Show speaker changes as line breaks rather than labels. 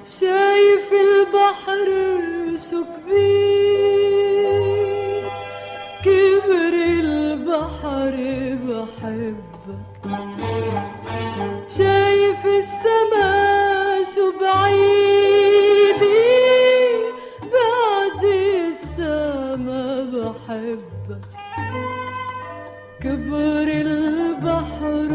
شايف البحر شو كبير، كبر البحر بحبك. شايف السما شو بعيدة، بعد السما بحبك. كبر البحر